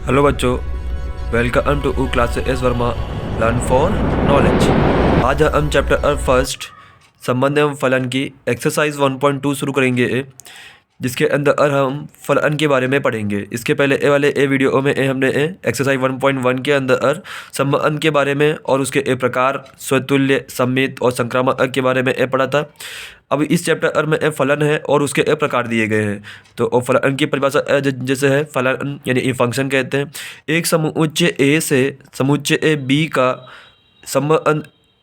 Hello बच्चों, welcome to class S Verma learn for knowledge. आज हम चैप्टर फर्स्ट संबंध एवं फलन की एक्सरसाइज 1.2 शुरू करेंगे, जिसके अंदर हम फलन के बारे में पढ़ेंगे। इसके पहले ए वीडियो में हमने एक्सरसाइज 1.1 के अंदर संबंध के बारे में और उसके प्रकार, स्वतुल्य, सममित और संक्रामक के बारे में पढ़ा था। अब इस चैप्टर में फलन है और उसके प्रकार दिए गए हैं। तो फलन की परिभाषा जैसे है, फलन यानी ये फंक्शन कहते हैं। एक समुच्चय ए से समुच्चय ए बी का संबंध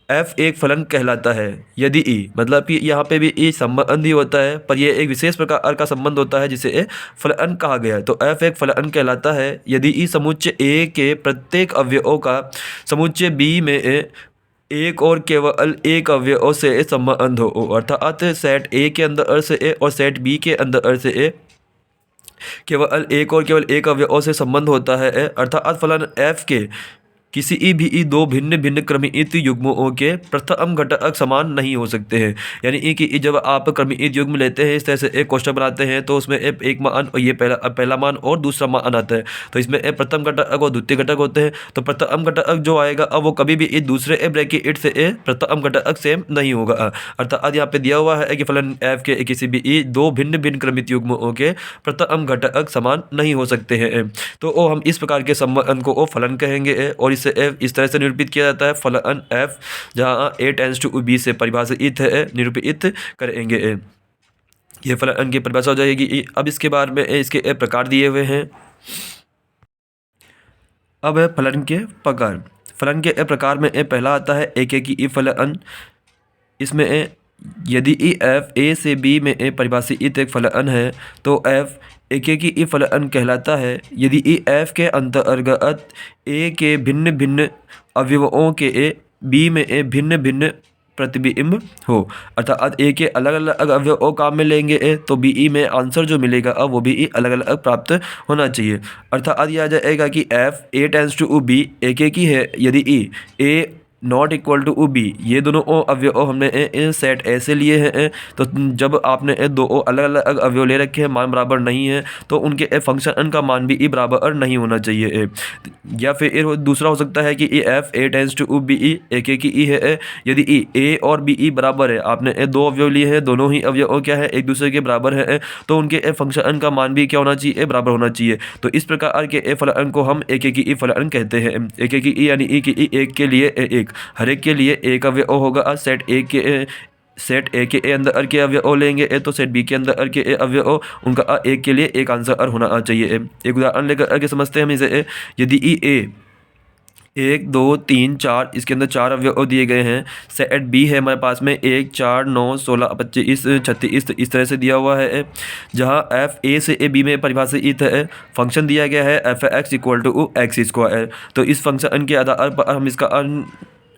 f एक फलन कहलाता है यदि ई, मतलब कि यहाँ पे भी ई संबंध ही होता है, पर ये एक विशेष प्रकार का संबंध होता है जिसे ए फलन कहा गया है। तो f एक फलन कहलाता है यदि ई समुच्चय ए के प्रत्येक अवयवों का समुच्चय बी में एक और केवल एक अवयव से संबंध हो, अर्थात सेट ए के अंदर से ए और सेट बी के अंदर से ए केवल एक अवयव से संबंध होता है। अर्थात फलन f के किसी भी दो भिन्न भिन्न क्रमित युग्मों के प्रथम घटक समान नहीं हो सकते हैं। यानी कि जब आप क्रमित युग्म लेते हैं, इस तरह से एक क्वेश्चन बनाते हैं, तो उसमें एक मान और ये पहला मान और दूसरा मान आता है। तो इसमें प्रथम घटक और द्वितीय घटक होते हैं। तो प्रथम घटक जो आएगा अब वो कभी भी इस दूसरे ब्रैकेट से प्रथम घटक सेम नहीं होगा। अर्थात यहाँ पे दिया हुआ है कि फलन f के किसी भी दो भिन्न भिन्न क्रमित युग्मों के प्रथम घटक समान नहीं हो सकते हैं। तो वो हम इस प्रकार के संबंध को फलन कहेंगे और इसे इस तरह से निरूपित किया जाता है, फलन f जहाँ a टेंड्स टू b से परिभाषित है, निरूपित करेंगे। ये फलन की परिभाषा हो जाएगी। अब इसके बाद में इसके प्रकार दिए हुए हैं। अब है फलन के प्रकार। फलन के प्रकार में पहला आता है एक ई फलन। इसमें यदि ई f a से b में परिभाषित एक फलन है तो f एक ई फलन कहलाता है यदि ई f के अंतर्गत a के भिन्न भिन्न अवयवों के b में भिन्न भिन्न प्रतिबिंब हो। अर्थात a के अलग अलग अवयवों काम में लेंगे तो बी में आंसर जो मिलेगा अब वो भी अलग अलग प्राप्त होना चाहिए। अर्थात यह आ जाएगा कि f a tends to b एक ही है यदि ई a not equal to B. ये दोनों अवयव हमने सेट ऐसे लिए हैं। तो जब आपने दो अलग अलग अवयव ले रखे हैं, मान बराबर नहीं है, तो उनके फंक्शन का मान भी बराबर नहीं होना चाहिए। या फिर दूसरा हो सकता है कि F A tends to B एक ही है यदि ए और बी बराबर है। आपने दो अवयव लिए हैं, दोनों ही अवयव क्या है, एक दूसरे के बराबर है, तो उनके फंक्शन का मान भी क्या होना चाहिए, बराबर होना चाहिए। तो इस प्रकार के फलन को हम एक ही फलन कहते हैं। एक ही यानी एक के लिए एक, हर एक के लिए एक अवयव होगा। सेट ए के अंदर के अवयव लेंगे तो सेट बी के अंदर के अवयव उनका एक के लिए एक आंसर होना चाहिए। एक उदाहरण लेकर के समझते हैं हम इसे। यदि ई ए 1 2 3 4 इसके अंदर 4 अवयव दिए गए हैं। सेट बी है हमारे पास में 1 4 9 16 25 36 इस तरह से दिया हुआ है। जहां एफ ए से बी में परिभाषित है, फंक्शन दिया गया है F X equal to X square. तो इस फंक्शन के आधार पर हम इसका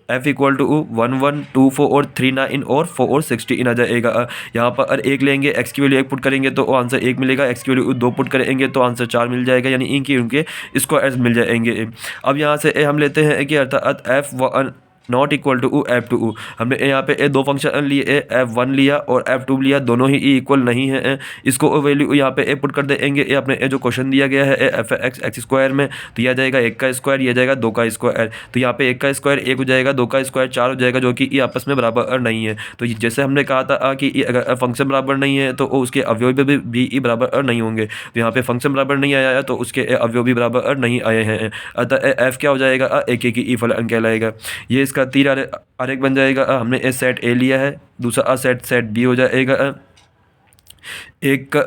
f इक्वल टू 1 1 2 4 और 3 9 और 4 और 16 आ जाएगा। यहाँ पर एक लेंगे, x की वैल्यू 1 पुट करेंगे तो आंसर 1 मिलेगा, x की वैल्यू 2 पुट करेंगे तो आंसर 4 मिल जाएगा, यानी इनके उनके स्क्वायर्स मिल जाएंगे। अब यहाँ से हम लेते हैं कि अर्थात f1 not equal to f2। हमने यहाँ पे दो फंक्शन लिए, f1 लिया और f2 लिया, दोनों ही इक्वल नहीं है। इसको वैल्यू यहाँ पे पुट कर देंगे। अपने जो क्वेश्चन दिया गया है एफ एक्स स्क्वायर में, तो यह जाएगा 1 का स्क्वायर, यह जाएगा 2 का स्क्वायर। तो यहाँ पे 1 का स्क्वायर 1 हो जाएगा, 2 का स्क्वायर 4 हो जाएगा, जो कि आपस में बराबर नहीं है। तो जैसे हमने कहा था कि अगर फंक्शन बराबर नहीं है तो उसके अवयव भी बराबर नहीं होंगे। तो यहाँ पे फंक्शन बराबर नहीं आया तो उसके अवयव भी बराबर नहीं आए हैं। अतः एफ क्या हो जाएगा, एक ही फलन कहलाएगा। ये इसका तीर आरेख बन जाएगा। हमने सेट ए लिया है, दूसरा सेट बी हो जाएगा। एक का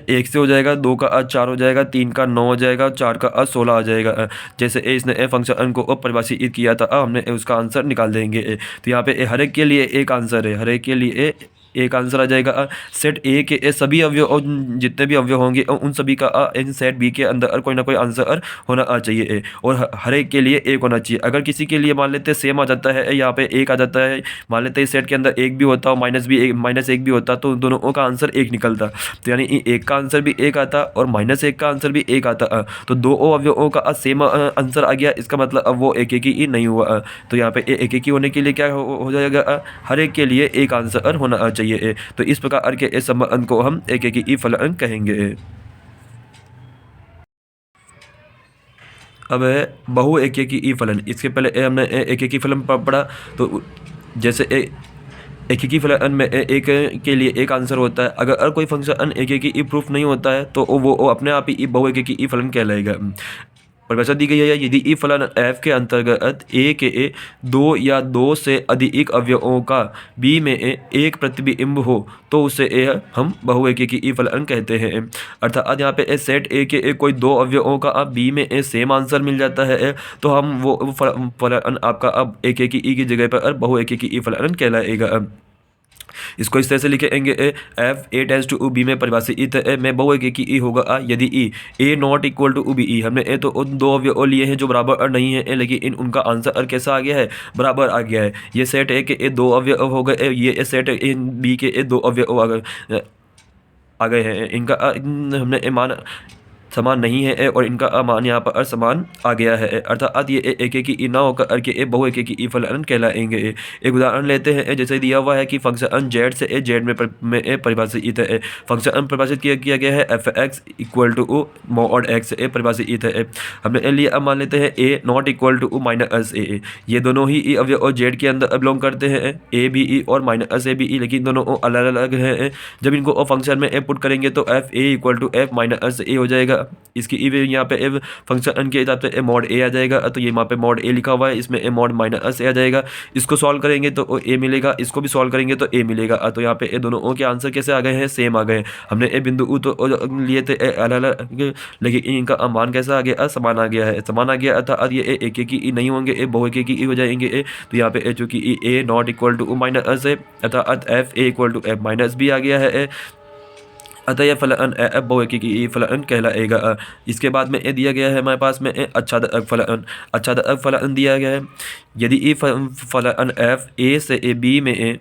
1 से हो जाएगा, 2 का 4 हो जाएगा, 3 का 9 हो जाएगा, 4 का 16 आ जाएगा। जैसे इसने फंक्शन को परिभाषित किया था, हमने उसका आंसर निकाल देंगे। तो यहाँ पे हर एक के लिए एक आंसर है, हर एक के लिए एक आंसर आ जाएगा। सेट ए के सभी अवयव जितने भी अवयव होंगे उन सभी का सेट बी के अंदर कोई ना कोई आंसर होना चाहिए और हर एक के लिए एक होना चाहिए। अगर किसी के लिए मान लेते हैं सेम आ जाता है, यहाँ पे एक आ जाता है, मान लेते हैं सेट के अंदर एक भी होता और माइनस एक भी होता, तो दोनों का आंसर एक निकलता। तो यानी एक का आंसर भी एक आता और -1 का आंसर भी एक आता। तो दो अवयवों का सेम आंसर आ गया, इसका मतलब अब वो एक ही नहीं हुआ। तो यहाँ पे एक ही होने के लिए क्या हो जाएगा, हर एक के लिए एक आंसर होना चाहिए। तो इस प्रकार के इस संबंध को हम एक ही फलन कहेंगे। अब है बहु एकेकी ई फलन। इसके पहले हमने एकेकी फलन पढ़ा, तो जैसे एकेकी फलन में एक के लिए एक आंसर होता है। अगर कोई फंक्शन एकेकी ई प्रूफ नहीं होता है तो वो अपने आप ही बहु एकेकी ई फलन कहलाएगा। परिभाषा दी गई है, यदि ई फलन f के अंतर्गत a के दो या दो से अधिक अवयवों का b में एक प्रतिबिंब हो तो उसे हम बहु एकेकी ई फलन कहते हैं। अर्थात यहाँ पे सेट a के कोई दो अवयवों का b में सेम आंसर मिल जाता है तो हम वो फलन आपका अब एकेकी ई की जगह पर बहु एकेकी ई फलन कहलाएगा। इसको इस तरह से लिखेंगे F A tends to B में परिभाषित में बहु एकेकी ई होगा यदि ई A not equal to B ई। हमने ए तो उन दो अवयव लिए हैं जो बराबर नहीं है, लेकिन उनका आंसर कैसा आ गया है, बराबर आ गया है। ये सेट ए के दो अवयव हो गए, ये सेट ए बी के दो अवयव आ गए हैं। इनका हमने मान समान नहीं है और इनका मान यहाँ पर समान आ गया है। अर्थात ये एकेकी ई ना होकर के बहु एकेकी ई फलन कहलाएंगे। एक उदाहरण लेते हैं, जैसे दिया हुआ है कि फंक्शन जेड से जेड में परिभाषित है। फंक्शन परिभाषित किया गया है F X equal to mod X परिभाषित है। हमने लिए अब मान लेते हैं A not equal to minus A. ये दोनों ही अवयव जेड के अंदर बिलोंग करते हैं, ए बी ई और माइनस ए बी ई, लेकिन दोनों अलग अलग हैं। जब इनको फंक्शन में पुट करेंगे तो F A equal to F minus A हो जाएगा। इसकी यहाँ पे फंक्शन के हिसाब से मॉड ए आ जाएगा, तो ये वहाँ पे मॉड ए लिखा हुआ है, इसमें मॉड माइनस ए आ जाएगा। इसको सॉल्व करेंगे तो ए मिलेगा, इसको भी सॉल्व करेंगे तो ए मिलेगा। तो यहाँ पे दोनों के आंसर कैसे आ गए हैं, सेम आ गए। हमने ए बिंदु तो लिए थे अलग अलग, लेकिन इनका मान कैसा आ गया, समान आ गया है। समान आ गया था, ये एक ही नहीं होंगे, ए बहु एकेकी ई हो जाएंगे। तो यहाँ पे चूँकि A not equal to minus A अर्थात F A equal to F minus B आ गया है, अतः यह फलन बहु एकेकी ई फलन कहलाएगा। इसके बाद में दिया गया है हमारे पास में आच्छादक फलन। आच्छादक फलन दिया गया है, यदि ई फलन एफ ए से ए बी में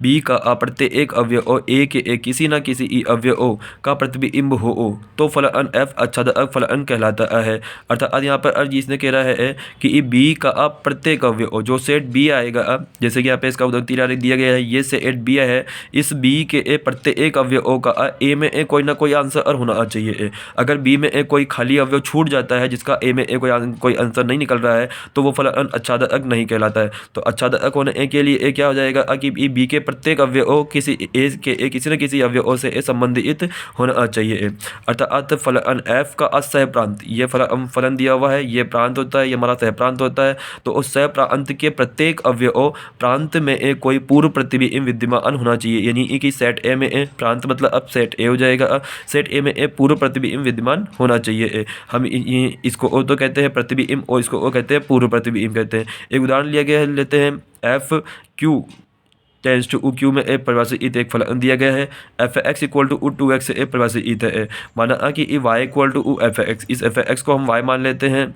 बी का प्रत्येक अवयव ए के किसी न किसी ई अवयव का प्रतिबिंब हो तो फलन एफ आच्छादक फलन कहलाता है। अर्थात यहाँ पर अर्ज इसने कह रहा है कि बी का प्रत्येक अवयव जो सेट बी आएगा, जैसे कि यहाँ पे इसका उदाहरण दिया गया है, ये सेट बी है, इस बी के प्रत्येक अवयव का ए में कोई ना कोई आंसर होना चाहिए। अगर बी में कोई खाली अवयव छूट जाता है जिसका ए में कोई आंसर नहीं निकल रहा है तो वो फलन आच्छादक नहीं कहलाता है। तो आच्छादक होने के लिए क्या हो जाएगा कि बी के प्रत्येक अवयव किसी ए के किसी न किसी अवयव से संबंधित होना चाहिए। अर्थात फलन एफ का सह प्रांत, ये फलन दिया हुआ है, ये प्रांत होता है, ये हमारा सह प्रांत होता है। तो उस सह प्रांत के प्रत्येक अवयव प्रांत में कोई पूर्व प्रतिबिंब विद्यमान होना चाहिए। यानी कि सेट ए में प्रांत मतलब अब सेट ए हो जाएगा, सेट ए में पूर्व प्रतिबिंब विद्यमान होना चाहिए। हम इसको ओ तो कहते हैं प्रतिबिंब और इसको ओ कहते हैं पूर्व प्रतिबिंब कहते हैं। एक उदाहरण लिया गया है, लेते हैं F Q tends to Q में परिभाषित एक फलन दिया गया है, F X equal to two X परिभाषित है। माना कि Y equal to F X, इस एफ एक्स को हम वाई मान लेते हैं,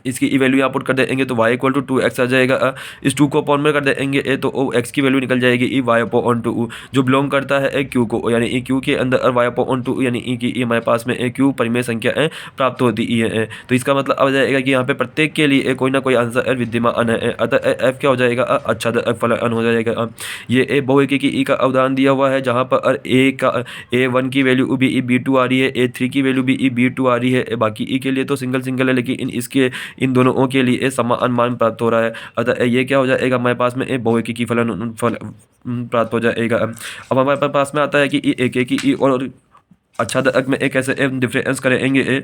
इसकी वैल्यू यहाँ पुट कर देंगे तो y इक्वल टू 2x आ जाएगा। इस 2 को अपॉन में कर देंगे तो x की वैल्यू निकल जाएगी y अपॉन 2 जो बिलोंग करता है q को, यानी q के अंदर y अपॉन 2 यानी कि हमारे पास में q परिमेय संख्या प्राप्त होती है। तो इसका मतलब आ जाएगा कि यहाँ पे प्रत्येक के लिए कोई ना कोई आंसर विद्यमान है। अतः f क्या हो जाएगा, आच्छादक फलन हो जाएगा। ये बहु एकेकी ई का उदाहरण दिया हुआ है जहाँ पर a1 की वैल्यू भी b2 आ रही है, a3 की वैल्यू भी b2 आ रही है। बाकी ई के लिए तो सिंगल है, लेकिन इन दोनों के लिए समान मान प्राप्त हो रहा है। अतः ये क्या हो जाएगा, हमारे पास में बहु एकेकी फलन प्राप्त हो जाएगा। अब हमारे पास में आता है कि एकेकी ई और आच्छादक में कैसे डिफरेंस करेंगे।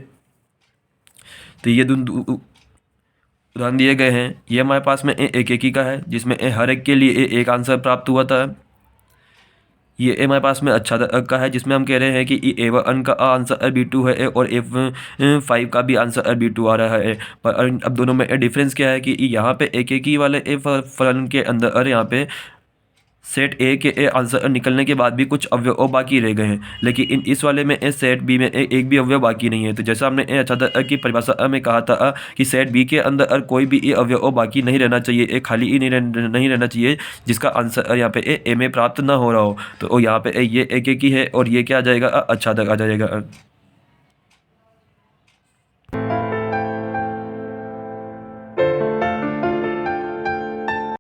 तो ये उदाहरण दिए गए हैं, ये हमारे पास में एकेकी का है जिसमें हर एक के लिए एक आंसर प्राप्त हुआ था। ये हमारे पास में आच्छादक का है जिसमें हम कह रहे हैं कि A1 का आंसर B2 है और A5 का भी आंसर B2 आ रहा है। पर अब दोनों में डिफरेंस क्या है कि यहाँ पे एकेकी वाले फलन के अंदर यहाँ पे सेट ए के आंसर निकलने के बाद भी कुछ अवयव बाकी रह गए हैं, लेकिन इस वाले में सेट बी में एक भी अवयव बाकी नहीं है। तो जैसा हमने आच्छादक की परिभाषा में कहा था कि सेट बी के अंदर कोई भी अवयव बाकी नहीं रहना चाहिए, एक खाली ही नहीं रहना चाहिए जिसका आंसर यहाँ पे ए में प्राप्त ना हो रहा हो। तो यहाँ पे ये एकेकी है और ये क्या आ जाएगा, आच्छादक आ जाएगा।